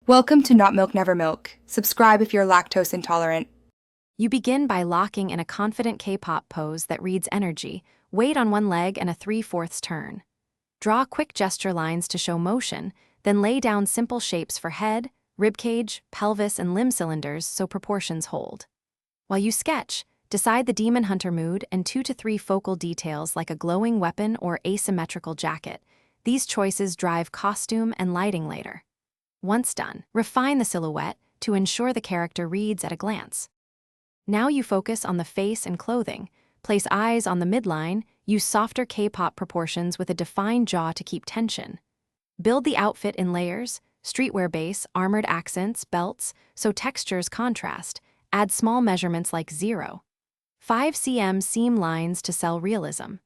Welcome to Not Milk Never Milk. Subscribe if you're lactose intolerant. You begin by locking in a confident K-pop pose that reads energy, weight on one leg and a 3/4 turn. Draw quick gesture lines to show motion, then lay down simple shapes for head, ribcage, pelvis, and limb cylinders so proportions hold. While you sketch, decide the demon hunter mood and 2 to 3 focal details like a glowing weapon or asymmetrical jacket. These choices drive costume and lighting later. Once done, refine the silhouette to ensure the character reads at a glance. Now you focus on the face and clothing, place eyes on the midline, use softer K-pop proportions with a defined jaw to keep tension. Build the outfit in layers, streetwear base, armored accents, belts, so textures contrast. Add small measurements like 0.5 cm seam lines to sell realism.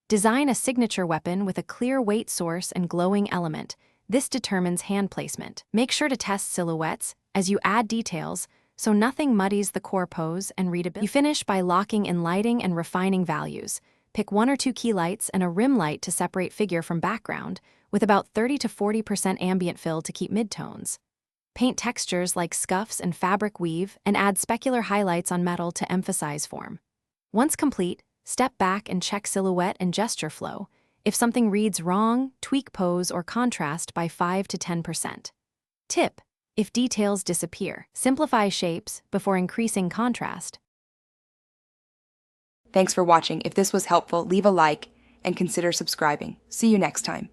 Design a signature weapon with a clear weight source and glowing element. This determines hand placement. Make sure to test silhouettes as you add details so nothing muddies the core pose and readability. You finish by locking in lighting and refining values. Pick 1 or 2 key lights and a rim light to separate figure from background, with about 30 to 40% ambient fill to keep midtones. Paint textures like scuffs and fabric weave and add specular highlights on metal to emphasize form. Once complete, step back and check silhouette and gesture flow. If something reads wrong, tweak pose or contrast by 5 to 10%. Tip: if details disappear, simplify shapes before increasing contrast. Thanks for watching. If this was helpful, leave a like and consider subscribing. See you next time.